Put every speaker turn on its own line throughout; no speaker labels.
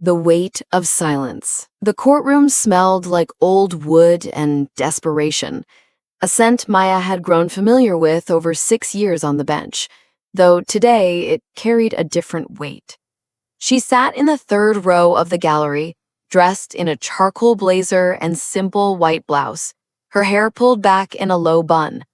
The weight of silence. The courtroom smelled like old wood and desperation, a scent Maya had grown familiar with over 6 years on the bench, though today it carried a different weight. She sat in the third row of the gallery, dressed in a charcoal blazer and simple white blouse, her hair pulled back in a low bun.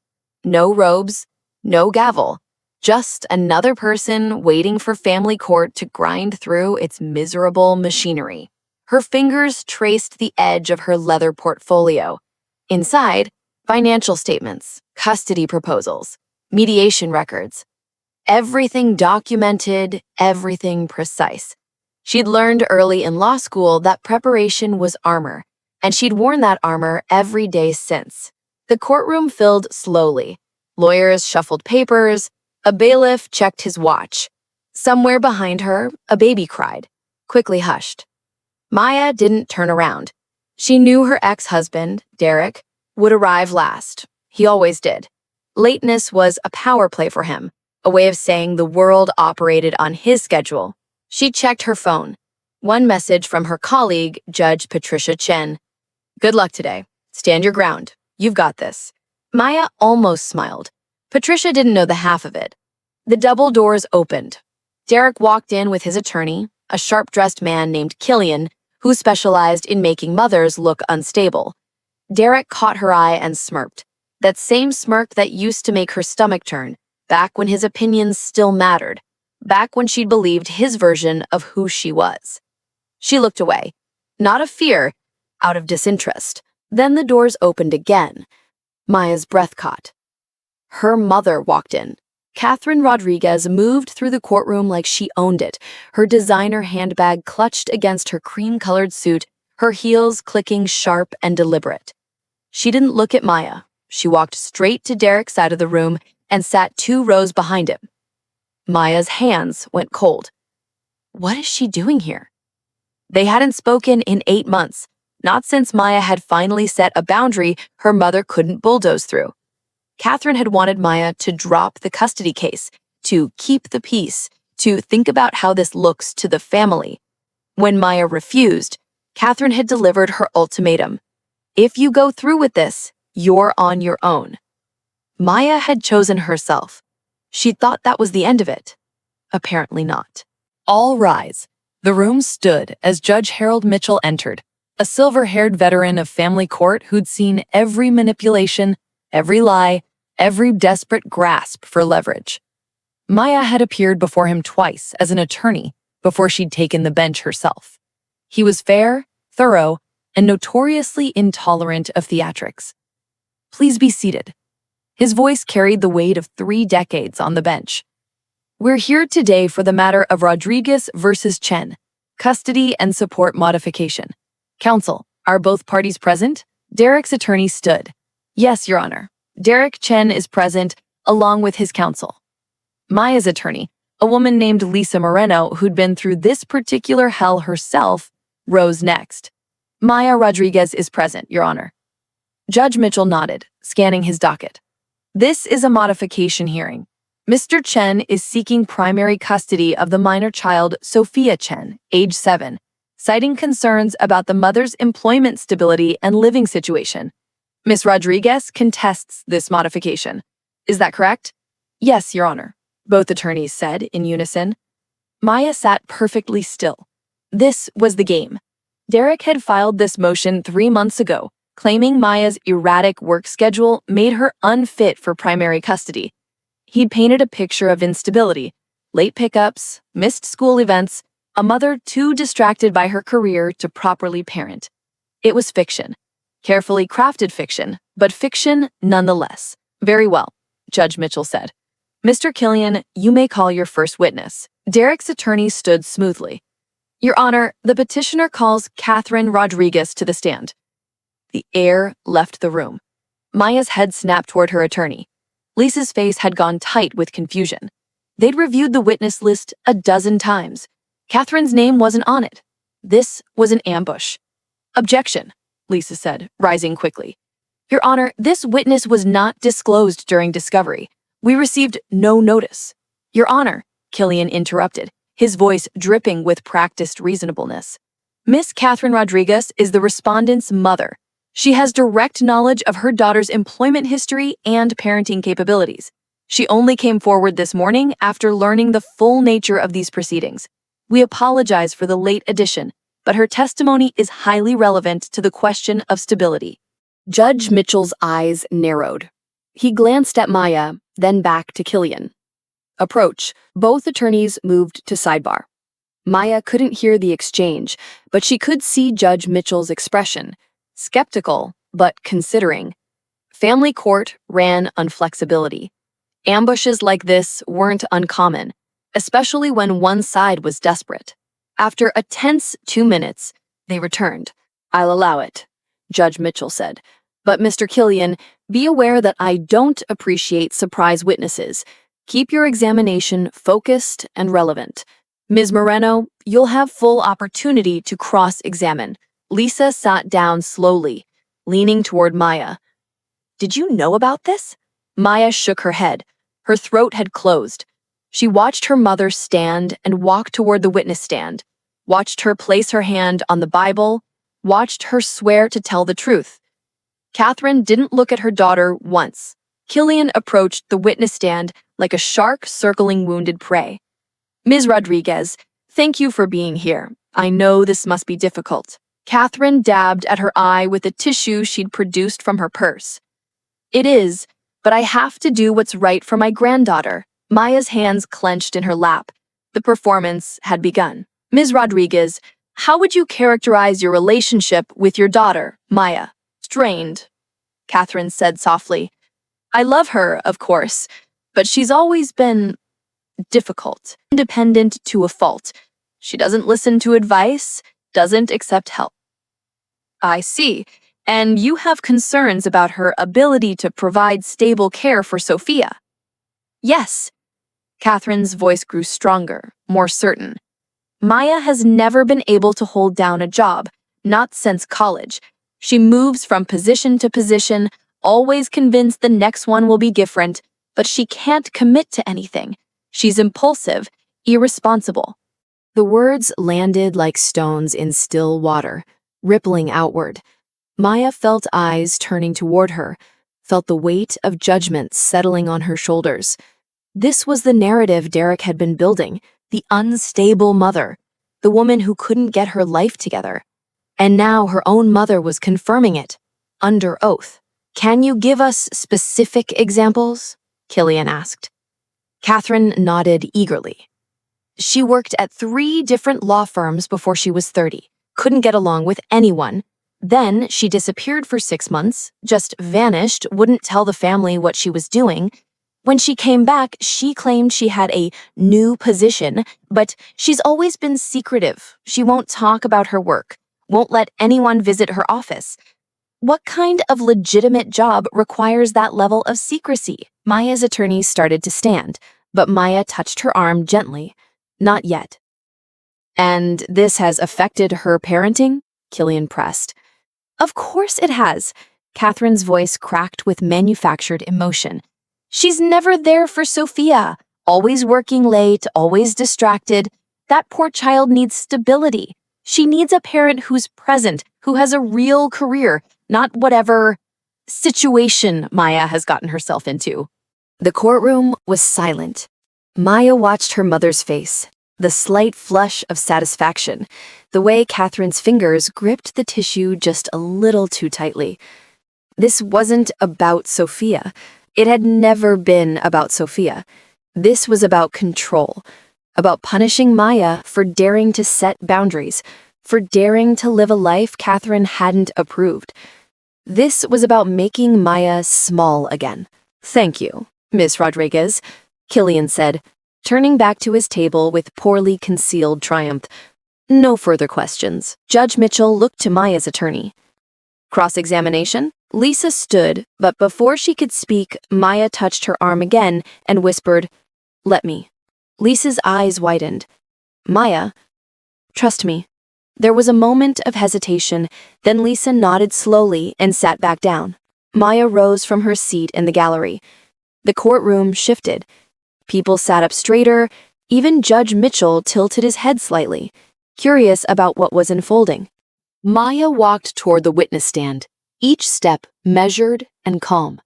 No robes, no gavel, just another person waiting for family court to grind through its miserable machinery. Her fingers traced the edge of her leather portfolio. Inside, financial statements, custody proposals, mediation records. Everything documented, everything precise. She'd learned early in law school that preparation was armor, and she'd worn that armor every day since. The courtroom filled slowly. Lawyers shuffled papers. A bailiff checked his watch. Somewhere behind her, a baby cried, quickly hushed. Maya didn't turn around. She knew her ex-husband, Derek, would arrive last. He always did. Lateness was a power play for him, a way of saying the world operated on his schedule. She checked her phone. One message from her colleague, Judge Patricia Chen. "Good luck today. Stand your ground. You've got this." Maya almost smiled. Patricia didn't know the half of it. The double doors opened. Derek walked in with his attorney, a sharp-dressed man named Killian, who specialized in making mothers look unstable. Derek caught her eye and smirked, that same smirk that used to make her stomach turn, back when his opinions still mattered, back when she'd believed his version of who she was. She looked away, not of fear, out of disinterest. Then the doors opened again. Maya's breath caught. Her mother walked in. Catherine Rodriguez moved through the courtroom like she owned it, her designer handbag clutched against her cream-colored suit, her heels clicking sharp and deliberate. She didn't look at Maya. She walked straight to Derek's side of the room and sat 2 rows behind him. Maya's hands went cold. What is she doing here? They hadn't spoken in 8 months, not since Maya had finally set a boundary her mother couldn't bulldoze through. Catherine had wanted Maya to drop the custody case, to keep the peace, to think about how this looks to the family. When Maya refused, Catherine had delivered her ultimatum. If you go through with this, you're on your own. Maya had chosen herself. She thought that was the end of it. Apparently not. All rise. The room stood as Judge Harold Mitchell entered, a silver-haired veteran of family court who'd seen every manipulation, every lie, every desperate grasp for leverage. Maya had appeared before him twice as an attorney before she'd taken the bench herself. He was fair, thorough, and notoriously intolerant of theatrics. Please be seated. His voice carried the weight of 3 decades on the bench. We're here today for the matter of Rodriguez versus Chen, custody and support modification. Counsel, are both parties present? Derek's attorney stood. Yes, Your Honor. Derek Chen is present, along with his counsel. Maya's attorney, a woman named Lisa Moreno, who'd been through this particular hell herself, rose next. Maya Rodriguez is present, Your Honor. Judge Mitchell nodded, scanning his docket. This is a modification hearing. Mr. Chen is seeking primary custody of the minor child Sophia Chen, age 7, citing concerns about the mother's employment stability and living situation. Ms. Rodriguez contests this modification. Is that correct? Yes, Your Honor, both attorneys said in unison. Maya sat perfectly still. This was the game. Derek had filed this motion 3 months ago, claiming Maya's erratic work schedule made her unfit for primary custody. He'd painted a picture of instability, late pickups, missed school events, a mother too distracted by her career to properly parent. It was fiction. Carefully crafted fiction, but fiction nonetheless. Very well, Judge Mitchell said. Mr. Killian, you may call your first witness. Derek's attorney stood smoothly. Your Honor, the petitioner calls Catherine Rodriguez to the stand. The air left the room. Maya's head snapped toward her attorney. Lisa's face had gone tight with confusion. They'd reviewed the witness list a dozen times. Catherine's name wasn't on it. This was an ambush. Objection, Lisa said, rising quickly. Your Honor, this witness was not disclosed during discovery. We received no notice. Your Honor, Killian interrupted. his voice dripping with practiced reasonableness. Miss Catherine Rodriguez is the respondent's mother. She has direct knowledge of her daughter's employment history and parenting capabilities. She only came forward this morning after learning the full nature of these proceedings. We apologize for the late addition, but her testimony is highly relevant to the question of stability. Judge Mitchell's eyes narrowed. He glanced at Maya, then back to Killian. Approach. Both attorneys moved to sidebar. Maya couldn't hear the exchange, but she could see Judge Mitchell's expression. Skeptical, but considering. Family court ran on flexibility. Ambushes like this weren't uncommon, especially when one side was desperate. After a tense 2 minutes, they returned. "I'll allow it," Judge Mitchell said. "But Mr. Killian, be aware that I don't appreciate surprise witnesses. Keep your examination focused and relevant. Ms. Moreno, you'll have full opportunity to cross-examine." Lisa sat down slowly, leaning toward Maya. "Did you know about this?" Maya shook her head. Her throat had closed. She watched her mother stand and walk toward the witness stand, watched her place her hand on the Bible, watched her swear to tell the truth. Catherine didn't look at her daughter once. Killian approached the witness stand like a shark circling wounded prey. "Ms. Rodriguez, thank you for being here. I know this must be difficult." Catherine dabbed at her eye with a tissue she'd produced from her purse. "It is, but I have to do what's right for my granddaughter." Maya's hands clenched in her lap. The performance had begun. "Ms. Rodriguez, how would you characterize your relationship with your daughter, Maya?" "Strained," Catherine said softly. "I love her, of course, but she's always been difficult, independent to a fault. She doesn't listen to advice, doesn't accept help." "I see. And you have concerns about her ability to provide stable care for Sophia?" "Yes." Catherine's voice grew stronger, more certain. "Maya has never been able to hold down a job, not since college. She moves from position to position, always convinced the next one will be different, but she can't commit to anything. She's impulsive, irresponsible." The words landed like stones in still water, rippling outward. Maya felt eyes turning toward her, felt the weight of judgment settling on her shoulders. This was the narrative Derek had been building, the unstable mother, the woman who couldn't get her life together. And now her own mother was confirming it, under oath. "Can you give us specific examples?" Killian asked. Catherine nodded eagerly. "She worked at 3 different law firms before she was 30, couldn't get along with anyone. Then she disappeared for 6 months, just vanished, wouldn't tell the family what she was doing. When she came back, she claimed she had a new position, but she's always been secretive. She won't talk about her work, won't let anyone visit her office. What kind of legitimate job requires that level of secrecy?" Maya's attorney started to stand, but Maya touched her arm gently. "Not yet." "And this has affected her parenting?" Killian pressed. "Of course it has." Catherine's voice cracked with manufactured emotion. "She's never there for Sophia, always working late, always distracted. That poor child needs stability. She needs a parent who's present, who has a real career, not whatever situation Maya has gotten herself into." The courtroom was silent. Maya watched her mother's face, the slight flush of satisfaction, the way Catherine's fingers gripped the tissue just a little too tightly. This wasn't about Sophia. It had never been about Sophia. This was about control, about punishing Maya for daring to set boundaries, for daring to live a life Catherine hadn't approved. This was about making Maya small again. "Thank you, Miss Rodriguez," Killian said, turning back to his table with poorly concealed triumph. "No further questions." Judge Mitchell looked to Maya's attorney. "Cross-examination?" Lisa stood, but before she could speak, Maya touched her arm again and whispered, "Let me." Lisa's eyes widened. "Maya, trust me." There was a moment of hesitation, then Lisa nodded slowly and sat back down. Maya rose from her seat in the gallery. The courtroom shifted. People sat up straighter,
Even Judge Mitchell tilted his head slightly, curious about what was unfolding.
Maya walked toward the witness stand, each step measured and calm.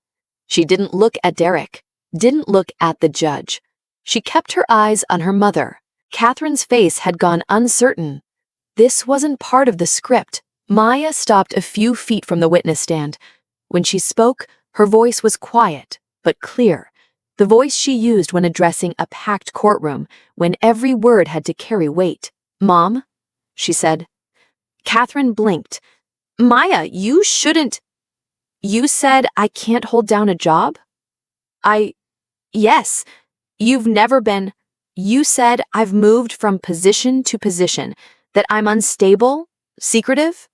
She didn't look at Derek, didn't look at the judge. She kept her eyes on her mother. Catherine's face had gone uncertain. This wasn't part of the script. Maya stopped a few feet from the witness stand. When she spoke, her voice was quiet, but clear. The voice she used when addressing a packed courtroom, when every word had to carry weight. "Mom," she said. Catherine blinked. "Maya, you shouldn't. You said I can't hold down a job?" Yes. You've never been. You said I've moved from position to position, that I'm unstable, secretive?"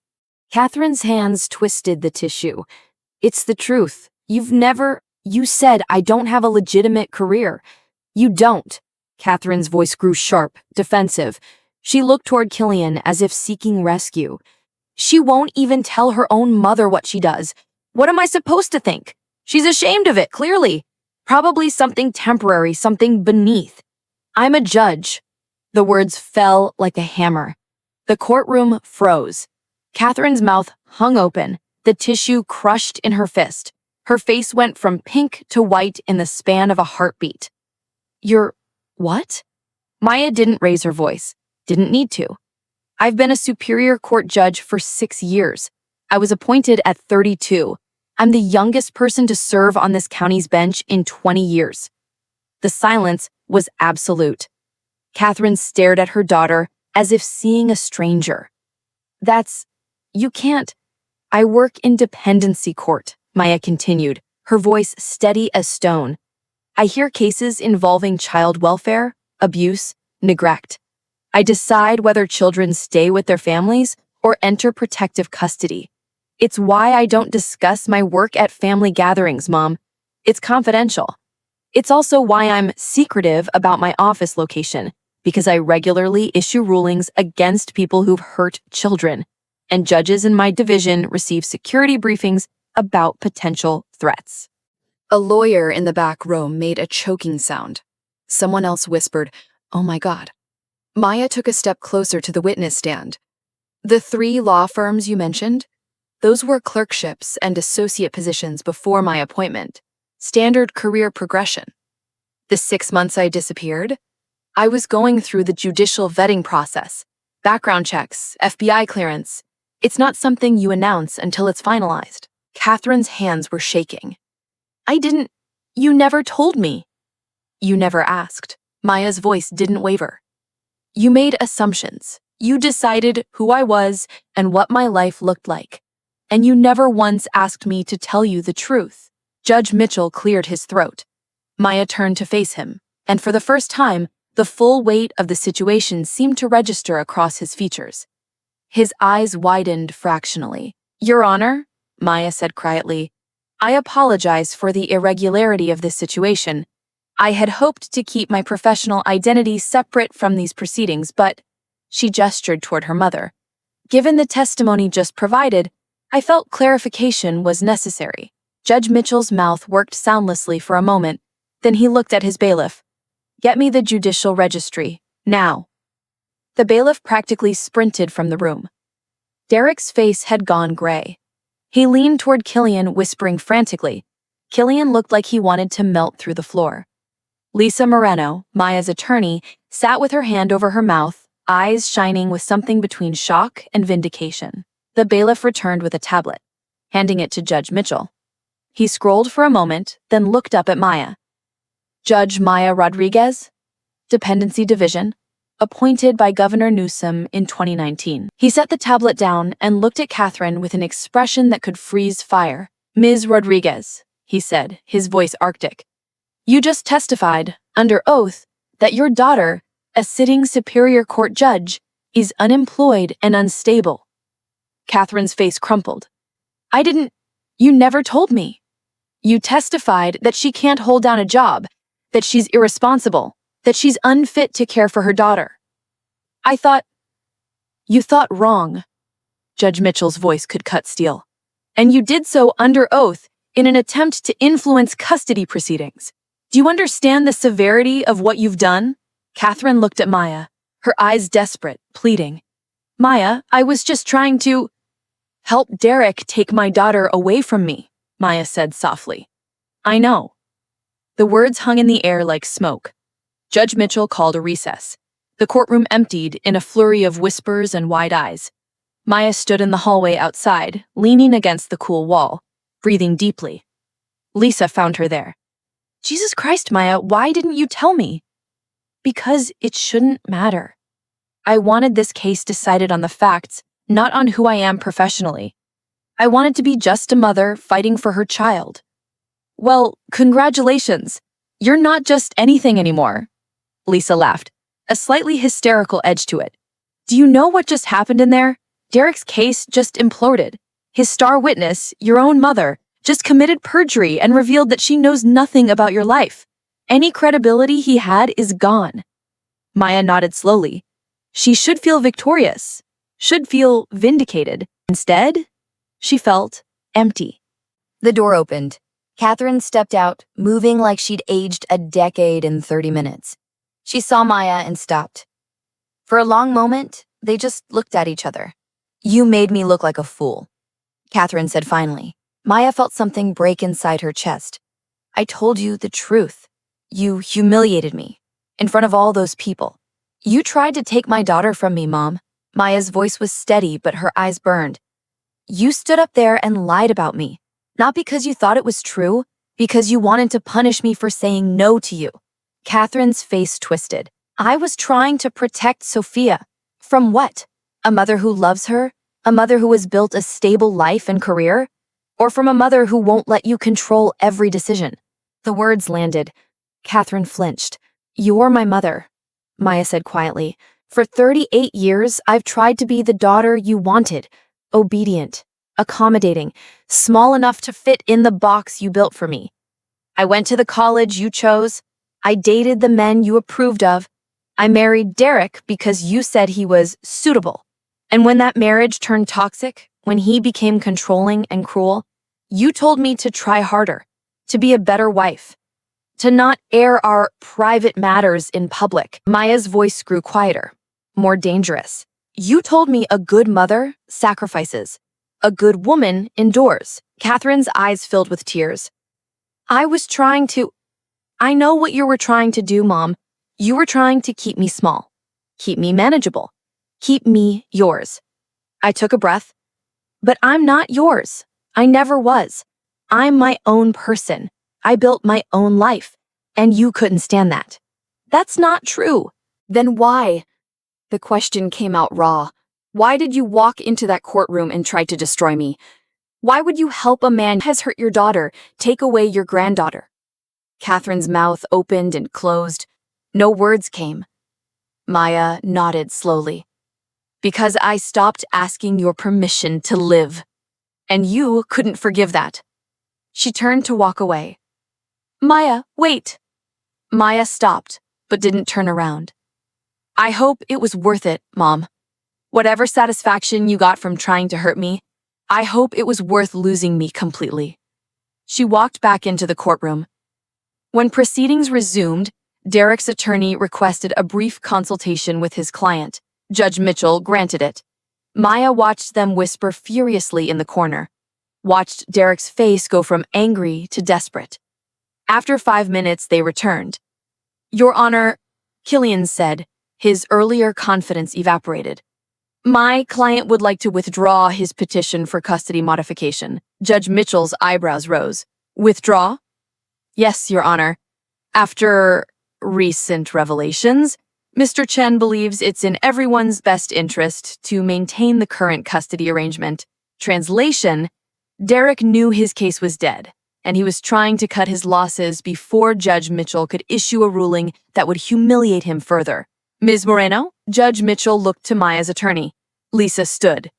Catherine's hands twisted the tissue. "It's the truth. You said I don't have a legitimate career. You don't." Catherine's voice grew sharp, defensive. She looked toward Killian as if seeking rescue. "She won't even tell her own mother what she does. What am I supposed to think? She's ashamed of it, clearly. Probably something temporary, something beneath. I'm a judge." The words fell like a hammer. The courtroom froze. Catherine's mouth hung open, the tissue crushed in her fist. Her face went from pink to white in the span of a heartbeat. "You're what?" Maya didn't raise her voice. Didn't need to. "I've been a Superior Court judge for 6 years. I was appointed at 32. I'm the youngest person to serve on this county's bench in 20 years. The silence was absolute. Catherine stared at her daughter as if seeing a stranger. You can't. I work in dependency court," Maya continued, her voice steady as stone. "I hear cases involving child welfare, abuse, neglect. I decide whether children stay with their families or enter protective custody. It's why I don't discuss my work at family gatherings, Mom. It's confidential. It's also why I'm secretive about my office location, because I regularly issue rulings against people who've hurt children, and judges in my division receive security briefings about potential threats." A lawyer in the back row made a choking sound. Someone else whispered, "Oh my God." Maya took a step closer to the witness stand. "The 3 law firms you mentioned? Those were clerkships and associate positions before my appointment. Standard career progression. The 6 months I disappeared, I was going through the judicial vetting process, background checks, FBI clearance. It's not something you announce until it's finalized." Catherine's hands were shaking. You never told me." "You never asked." Maya's voice didn't waver. "You made assumptions. You decided who I was and what my life looked like. And you never once asked me to tell you the truth." Judge Mitchell cleared his throat. Maya turned to face him, and for the first time, the full weight of the situation seemed to register across his features. His eyes widened fractionally. "Your Honor," Maya said quietly, "I apologize for the irregularity of this situation. I had hoped to keep my professional identity separate from these proceedings, but," she gestured toward her mother, "given the testimony just provided, I felt clarification was necessary." Judge Mitchell's mouth worked soundlessly for a moment, then he looked at his bailiff. "Get me the judicial registry, now." The bailiff practically sprinted from the room. Derek's face had gone gray. He leaned toward Killian, whispering frantically. Killian looked like he wanted to melt through the floor. Lisa Moreno, Maya's attorney, sat with her hand over her mouth, eyes shining with something between shock and vindication. The bailiff returned with a tablet, handing it to Judge Mitchell. He scrolled for a moment, then looked up at Maya. "Judge Maya Rodriguez, Dependency Division, appointed by Governor Newsom in 2019. He set the tablet down and looked at Catherine with an expression that could freeze fire. "Ms. Rodriguez," he said, his voice arctic, "you just testified, under oath, that your daughter, a sitting Superior Court judge, is unemployed and unstable." Catherine's face crumpled. You never told me. You testified that she can't hold down a job, that she's irresponsible, that she's unfit to care for her daughter. You thought wrong." Judge Mitchell's voice could cut steel. "And you did so under oath in an attempt to influence custody proceedings. Do you understand the severity of what you've done?"
Catherine looked at Maya, her eyes desperate, pleading. Maya, I was just trying to help Derek take my daughter away from me, Maya said softly. I know. The words hung in the air like smoke. Judge Mitchell called a recess. The courtroom emptied in a flurry of whispers and wide eyes. Maya stood in the hallway outside, leaning against the cool wall, breathing deeply. Lisa found her there. Jesus Christ, Maya, why didn't you tell me? Because it shouldn't matter. I wanted this case decided on the facts, not on who I am professionally. I wanted to be just a mother fighting for her child. Well, congratulations. You're not just anything anymore. Lisa laughed, a slightly hysterical edge to it. Do you know what just happened in there? Derek's case just imploded. His star witness, your own mother, just committed perjury and revealed that she knows nothing about your life. Any credibility he had is gone. Maya nodded slowly. She should feel victorious, should feel vindicated. Instead, she felt empty.
The door opened. Catherine stepped out, moving like she'd aged a decade in 30 minutes. She saw Maya and stopped. For a long moment, they just looked at each other. You made me look like a fool, Catherine said finally. Maya felt something break inside her chest. I told you the truth. You humiliated me, in front of all those people. You tried to take my daughter from me, Mom. Maya's voice was steady, but her eyes burned. You stood up there and lied about me. Not because you thought it was true, because you wanted to punish me for saying no to you. Catherine's face twisted. I was trying to protect Sophia. From what? A mother who loves her? A mother who has built a stable life and career? Or from a mother who won't let you control every decision? The words landed. Catherine flinched. You're my mother, Maya said quietly. For 38 years, I've tried to be the daughter you wanted. Obedient, accommodating, small enough to fit in the box you built for me. I went to the college you chose. I dated the men you approved of. I married Derek because you said he was suitable. And when that marriage turned toxic, when he became controlling and cruel, you told me to try harder, to be a better wife, to not air our private matters in public. Maya's voice grew quieter, more dangerous. You told me a good mother sacrifices, a good woman endures. Catherine's eyes filled with tears. I know what you were trying to do, Mom. You were trying to keep me small, keep me manageable, keep me yours. I took a breath. But I'm not yours. I never was. I'm my own person. I built my own life, and you couldn't stand that. That's not true. Then why? The question came out raw. Why did you walk into that courtroom and try to destroy me? Why would you help a man who has hurt your daughter take away your granddaughter? Catherine's mouth opened and closed. No words came. Maya nodded slowly. Because I stopped asking your permission to live. And you couldn't forgive that. She turned to walk away. Maya, wait. Maya stopped, but didn't turn around. I hope it was worth it, Mom. Whatever satisfaction you got from trying to hurt me, I hope it was worth losing me completely. She walked back into the courtroom. When proceedings resumed, Derek's attorney requested a brief consultation with his client. Judge Mitchell granted it. Maya watched them whisper furiously in the corner, watched Derek's face go from angry to desperate. After 5 minutes, they returned. Your Honor, Killian said, his earlier confidence evaporated. My client would like to withdraw his petition for custody modification. Judge Mitchell's eyebrows rose. Withdraw? Yes, Your Honor. After recent revelations, Mr. Chen believes it's in everyone's best interest to maintain the current custody arrangement. Translation, Derek knew his case was dead, and he was trying to cut his losses before Judge Mitchell could issue a ruling that would humiliate him further. Ms. Moreno, Judge Mitchell looked to Maya's attorney. Lisa stood.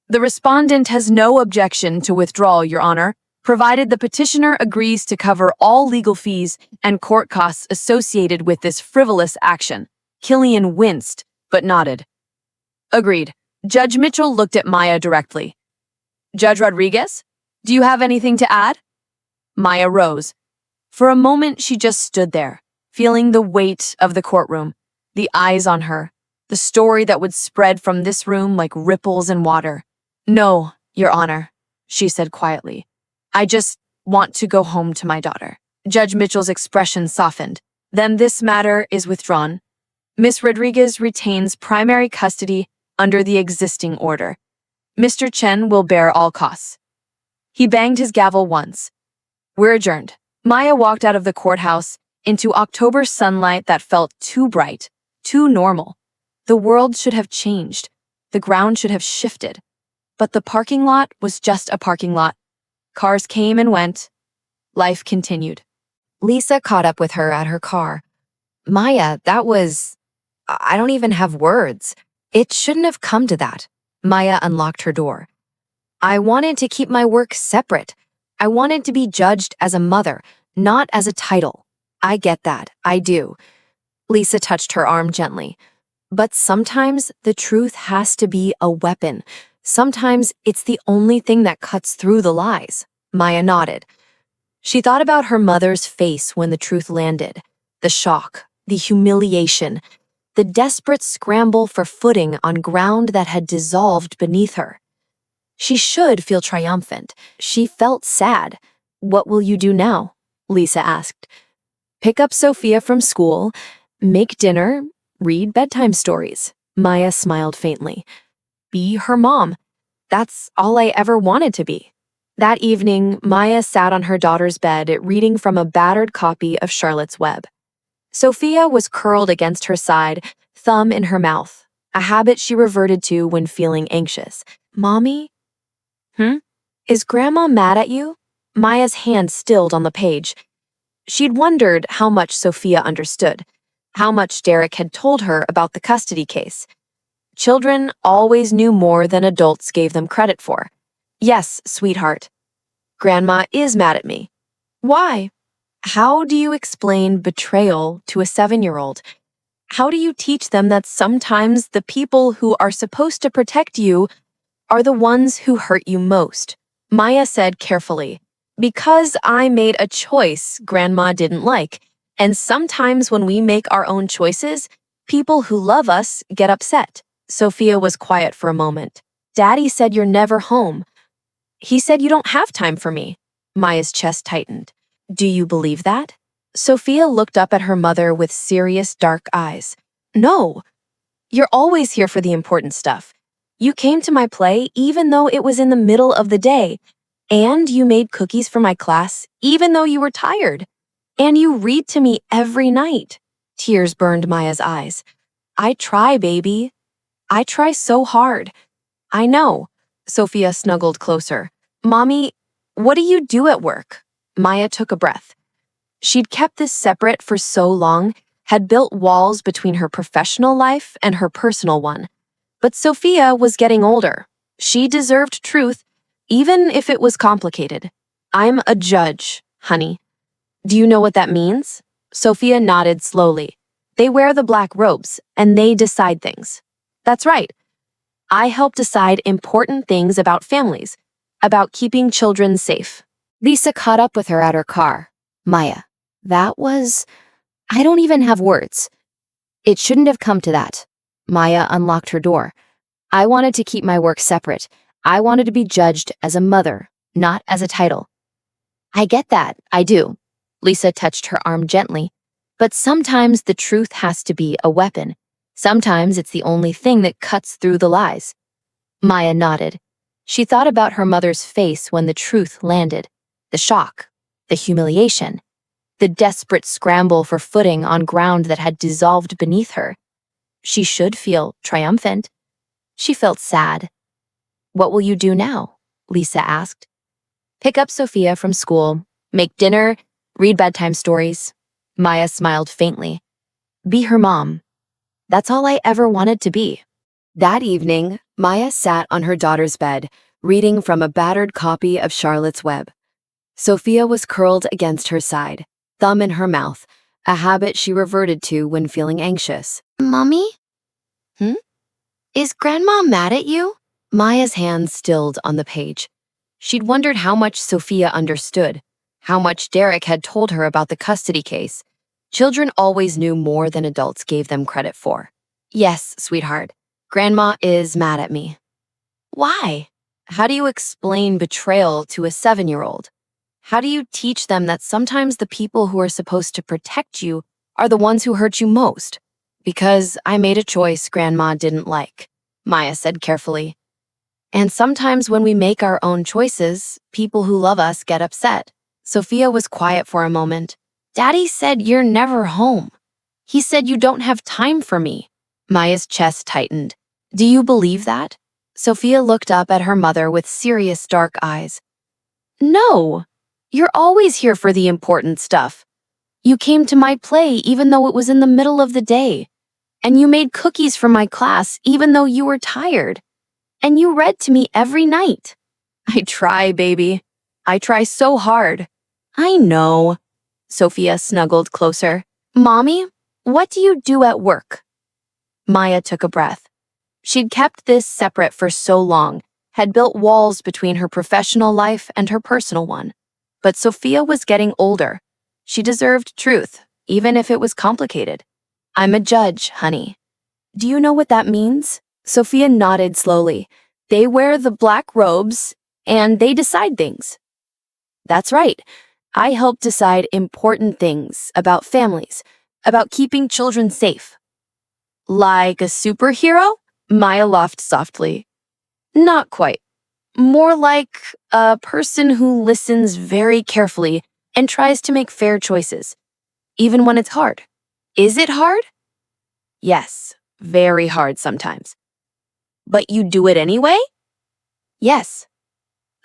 The respondent has no objection to withdrawal, Your Honor, provided the petitioner agrees to cover all legal fees and court costs associated with this frivolous action. Killian winced, but nodded. Agreed. Judge Mitchell looked at Maya directly. Judge Rodriguez, do you have anything to add? Maya rose. For a moment, she just stood there, feeling the weight of the courtroom,
the eyes on her, the story that would spread from this room like ripples in water. "No, Your Honor," she said quietly. "I just want to go home to my daughter." Judge Mitchell's expression softened. "Then this matter is withdrawn. Miss Rodriguez retains primary custody under the existing order. Mr. Chen will bear all costs." He banged his gavel once. "We're adjourned." Maya walked out of the courthouse into October sunlight that felt too bright, too normal. The world should have changed. The ground should have shifted. But the parking lot was just a parking lot. Cars came and went. Life continued.
Lisa caught up with her at her car. Maya, I don't even have words. It shouldn't have come to that. Maya unlocked her door. I wanted to keep my work separate. I wanted to be judged as a mother, not as a title. I get that. I do. Lisa touched her arm gently. But sometimes the truth has to be a weapon. Sometimes it's the only thing that cuts through the lies. Maya nodded. She thought about her mother's face when the truth landed. The shock, the humiliation, the desperate scramble for footing on ground that had dissolved beneath her. She should feel triumphant. She felt sad. "What will you do now?" Lisa asked. "Pick up Sophia from school, make dinner, read bedtime stories." Maya smiled faintly. "Be her mom. That's all I ever wanted to be." That evening, Maya sat on her daughter's bed reading from a battered copy of Charlotte's Web. Sophia was curled against her side, thumb in her mouth, a habit she reverted to when feeling anxious. "Mommy? Is Grandma mad at you?" Maya's hand stilled on the page. She'd wondered how much Sophia understood, how much Derek had told her about the custody case. Children always knew more than adults gave them credit for. "Yes, sweetheart. Grandma is mad at me." "Why?" How do you explain betrayal to a 7-year-old? How do you teach them that sometimes the people who are supposed to protect you are the ones who hurt you most? Maya said carefully, "Because I made a choice Grandma didn't like, and sometimes when we make our own choices, people who love us get upset." Sophia was quiet for a moment. "Daddy said you're never home. He said you don't have time for me." Maya's chest tightened. "Do you believe that?" Sophia looked up at her mother with serious dark eyes. "No. You're always here for the important stuff. You came to my play even though it was in the middle of the day. And you made cookies for my class even though you were tired. And you read to me every night." Tears burned Maya's eyes. "I try, baby. I try so hard." "I know." Sophia snuggled closer. "Mommy, what do you do at work?" Maya took a breath. She'd kept this separate for so long, had built walls between her professional life and her personal one. But Sophia was getting older. She deserved truth, even if it was complicated. "I'm a judge, honey." "Do you know what that means?" Sophia nodded slowly. "They wear the black robes, and they decide things." "That's right. I help decide important things about families, about keeping children safe." Lisa caught up with her at her car. Maya, I don't even have words. It shouldn't have come to that. Maya unlocked her door. I wanted to keep my work separate. I wanted to be judged as a mother, not as a title. I get that. I do. Lisa touched her arm gently. But sometimes the truth has to be a weapon. Sometimes it's the only thing that cuts through the lies. Maya nodded. She thought about her mother's face when the truth landed. The shock, the humiliation, the desperate scramble for footing on ground that had dissolved beneath her. She should feel triumphant. She felt sad. "What will you do now?" Lisa asked. "Pick up Sophia from school, make dinner, read bedtime stories." Maya smiled faintly. "Be her mom. That's all I ever wanted to be." That evening, Maya sat on her daughter's bed, reading from a battered copy of Charlotte's Web. Sophia was curled against her side, thumb in her mouth, a habit she reverted to when feeling anxious. "Mommy? Is Grandma mad at you?" Maya's hand stilled on the page. She'd wondered how much Sophia understood, how much Derek had told her about the custody case. Children always knew more than adults gave them credit for. Yes, sweetheart, Grandma is mad at me. Why? How do you explain betrayal to a 7-year-old? How do you teach them that sometimes the people who are supposed to protect you are the ones who hurt you most? Because I made a choice Grandma didn't like, Maya said carefully. And sometimes when we make our own choices, people who love us get upset. Sophia was quiet for a moment. Daddy said you're never home. He said you don't have time for me. Maya's chest tightened. Do you believe that? Sophia looked up at her mother with serious dark eyes. No, you're always here for the important stuff. You came to my play even though it was in the middle of the day. And you made cookies for my class even though you were tired. And you read to me every night. I try, baby. I try so hard. I know. Sophia snuggled closer. Mommy, what do you do at work? Maya took a breath. She'd kept this separate for so long, had built walls between her professional life and her personal one. But Sophia was getting older. She deserved truth, even if it was complicated. I'm a judge, honey. Do you know what that means? Sophia nodded slowly. They wear the black robes, and they decide things. That's right. I help decide important things about families, about keeping children safe. Like a superhero? Maya laughed softly. Not quite. More like a person who listens very carefully and tries to make fair choices, even when it's hard. Is it hard? Yes, very hard sometimes. But you do it anyway? Yes.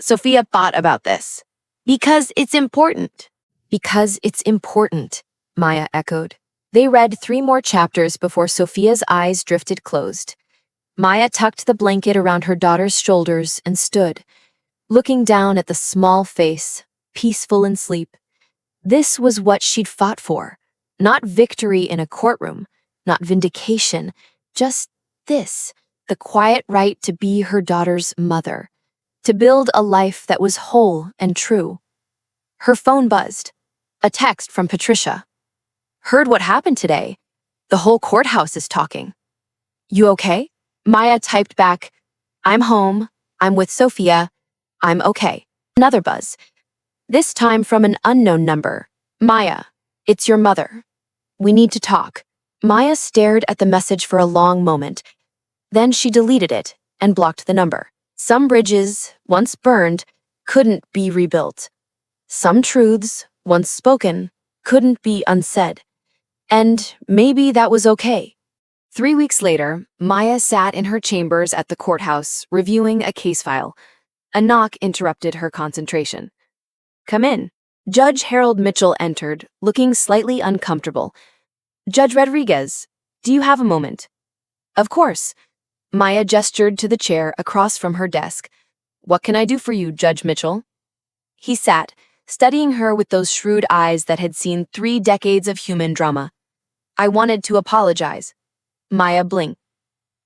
Sophia thought about this. Because it's important. Because it's important, Maya echoed. They read 3 more chapters before Sophia's eyes drifted closed. Maya tucked the blanket around her daughter's shoulders and stood, looking down at the small face, peaceful in sleep. This was what she'd fought for. Not victory in a courtroom, not vindication, just this, the quiet right to be her daughter's mother, to build a life that was whole and true. Her phone buzzed. A text from Patricia. Heard what happened today. The whole courthouse is talking. You okay? Maya typed back, I'm home. I'm with Sophia. I'm okay. Another buzz. This time from an unknown number. Maya, it's your mother. We need to talk. Maya stared at the message for a long moment. Then she deleted it and blocked the number. Some bridges, once burned, couldn't be rebuilt. Some truths, once spoken, couldn't be unsaid. And maybe that was okay. 3 weeks later, Maya sat in her chambers at the courthouse, reviewing a case file. A knock interrupted her concentration. Come in. Judge Harold Mitchell entered, looking slightly uncomfortable. Judge Rodriguez, do you have a moment? Of course. Maya gestured to the chair across from her desk. What can I do for you, Judge Mitchell? He sat, studying her with those shrewd eyes that had seen 3 decades of human drama. I wanted to apologize. Maya blinked.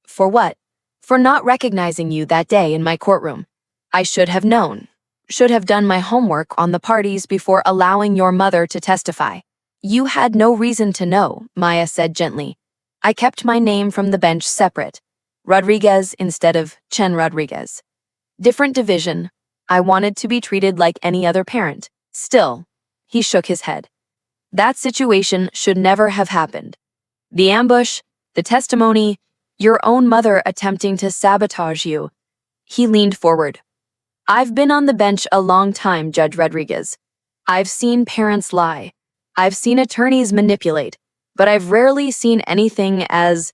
For what? For not recognizing you that day in my courtroom. I should have known. Should have done my homework on the parties before allowing your mother to testify. You had no reason to know, Maya said gently. I kept my name from the bench separate. Rodriguez instead of Chen Rodriguez. Different division. I wanted to be treated like any other parent. Still, he shook his head. That situation should never have happened. The ambush, the testimony, your own mother attempting to sabotage you. He leaned forward. I've been on the bench a long time, Judge Rodriguez. I've seen parents lie. I've seen attorneys manipulate, but I've rarely seen anything as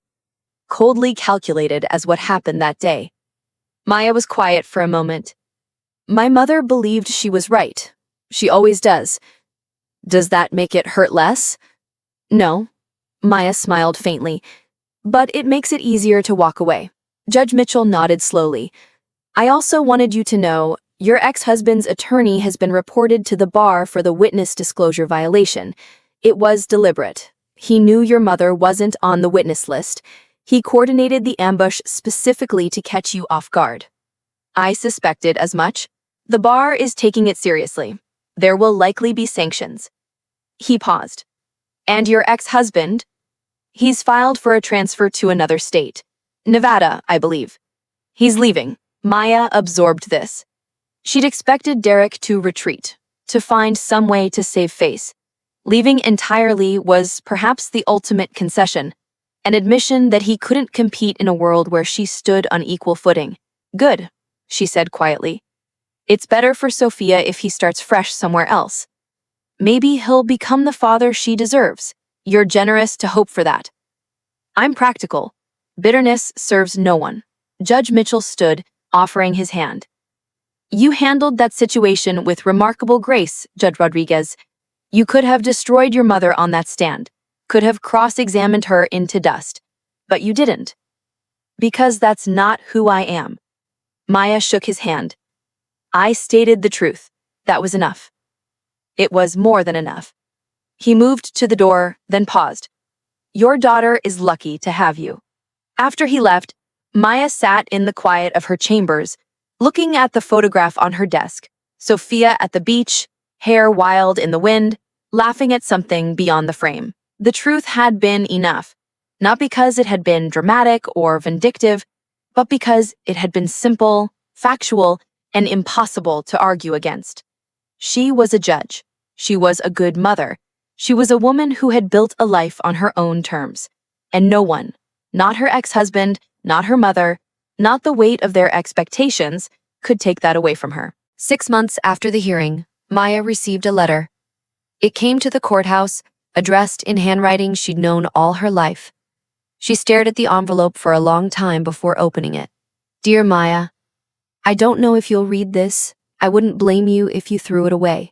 coldly calculated as what happened that day. Maya was quiet for a moment. My mother believed she was right. She always does. Does that make it hurt less? No. Maya smiled faintly. But it makes it easier to walk away. Judge Mitchell nodded slowly. I also wanted you to know your ex-husband's attorney has been reported to the bar for the witness disclosure violation. It was deliberate. He knew your mother wasn't on the witness list. He coordinated the ambush specifically to catch you off guard. I suspected as much. The bar is taking it seriously. There will likely be sanctions. He paused.
And your ex-husband? He's filed for a transfer to another state. Nevada, I believe. He's leaving. Maya absorbed this. She'd expected Derek to retreat, to find some way to save face. Leaving entirely was perhaps the ultimate concession, an admission that he couldn't compete in a world where she stood on equal footing. Good, she said quietly. It's better for Sophia if he starts fresh somewhere else. Maybe he'll become the father she deserves. You're generous to hope for that. I'm practical. Bitterness serves no one. Judge Mitchell stood, offering his hand. You handled that situation with remarkable grace, Judge Rodriguez. You could have destroyed your mother on that stand, could have cross-examined her into dust, but you didn't. Because that's not who I am. Maya shook his hand. I stated the truth. That was enough. It was more than enough. He moved to the door, then paused. Your daughter is lucky to have you. After he left, Maya sat in the quiet of her chambers, looking at the photograph on her desk, Sophia at the beach, hair wild in the wind, laughing at something beyond the frame. The truth had been enough, not because it had been dramatic or vindictive, but because it had been simple, factual, and impossible to argue against. She was a judge. She was a good mother. She was a woman who had built a life on her own terms. And no one, not her ex-husband, not her mother, not the weight of their expectations, could take that away from her.
6 months after the hearing, Maya received a letter. It came to the courthouse, addressed in handwriting she'd known all her life. She stared at the envelope for a long time before opening it. Dear Maya, I don't know if you'll read this. I wouldn't blame you if you threw it away.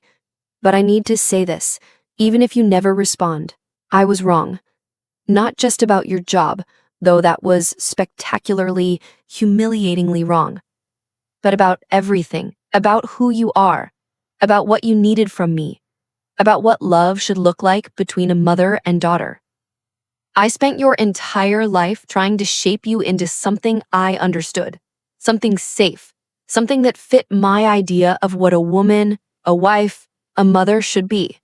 But I need to say this, even if you never respond. I was wrong. Not just about your job, though that was spectacularly, humiliatingly wrong, but about everything, about who you are, about what you needed from me, about what love should look like between a mother and daughter. I spent your entire life trying to shape you into something I understood, something safe, something that fit my idea of what a woman, a wife, a mother should be.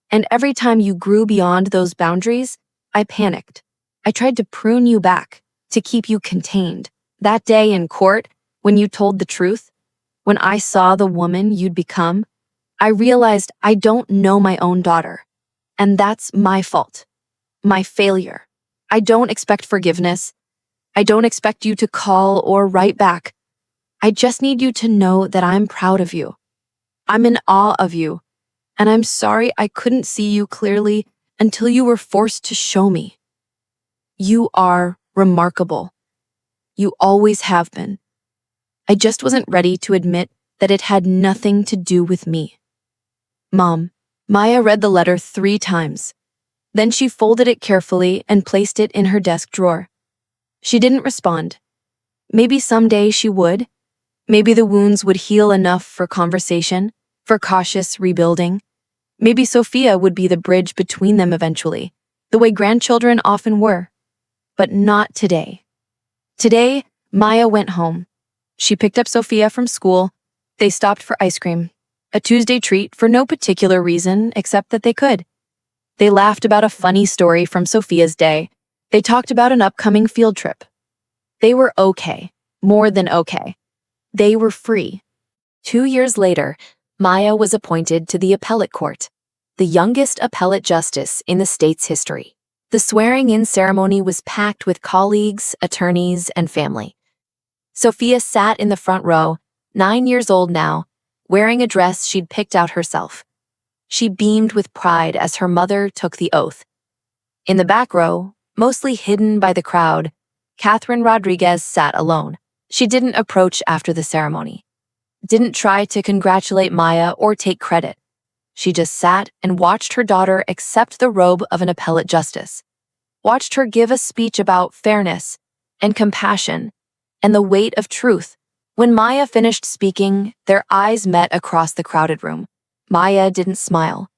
And every time you grew beyond those boundaries, I panicked. I tried to prune you back, to keep you contained. That day in court, when you told the truth, when I saw the woman you'd become, I realized I don't know my own daughter. And that's my fault. My failure. I don't expect forgiveness. I don't expect you to call or write back. I just need you to know that I'm proud of you. I'm in awe of you. And I'm sorry I couldn't see you clearly until you were forced to show me. You are remarkable. You always have been. I just wasn't ready to admit that it had nothing to do with me. Mom. Maya read the letter 3 times. Then she folded it carefully and placed it in her desk drawer. She didn't respond. Maybe someday she would. Maybe the wounds would heal enough for conversation, for cautious rebuilding. Maybe Sophia would be the bridge between them eventually, the way grandchildren often were. But not today. Today, Maya went home. She picked up Sophia from school. They stopped for ice cream, a Tuesday treat for no particular reason except that they could. They laughed about a funny story from Sophia's day. They talked about an upcoming field trip. They were okay, more than okay. They were free. 2 years later, Maya was appointed to the appellate court, the youngest appellate justice in the state's history. The swearing-in ceremony was packed with colleagues, attorneys, and family. Sophia sat in the front row, 9 years old now, wearing a dress she'd picked out herself. She beamed with pride as her mother took the oath. In the back row, mostly hidden by the crowd, Catherine Rodriguez sat alone. She didn't approach after the ceremony, didn't try to congratulate Maya or take credit. She just sat and watched her daughter accept the robe of an appellate justice, watched her give a speech about fairness and compassion and the weight of truth. When Maya finished speaking, their eyes met across the crowded room. Maya didn't smile,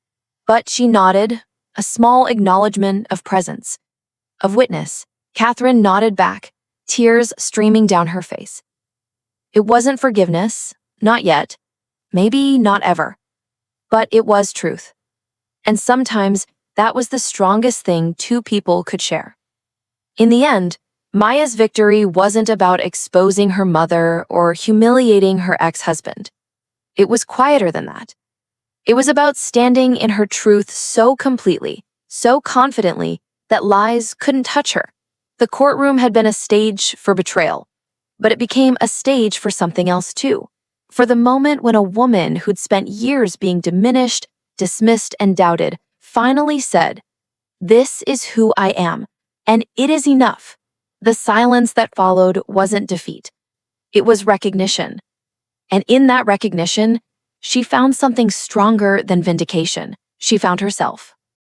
but she nodded, a small acknowledgement of presence, of witness. Catherine nodded back, tears streaming down her face. It wasn't forgiveness, not yet, maybe not ever, but it was truth. And sometimes
That was the strongest thing two people could share. In the end, Maya's victory wasn't about exposing her mother or humiliating her ex-husband. It was quieter than that. It was about standing in her truth so completely, so confidently, that lies couldn't touch her. The courtroom had been a stage for betrayal, but it became a stage for something else too. For the moment when a woman who'd spent years being diminished, dismissed, and doubted finally said, "This is who I am, and it is enough." The silence that followed wasn't defeat. It was recognition. And in that recognition, she found something stronger than vindication. She found herself.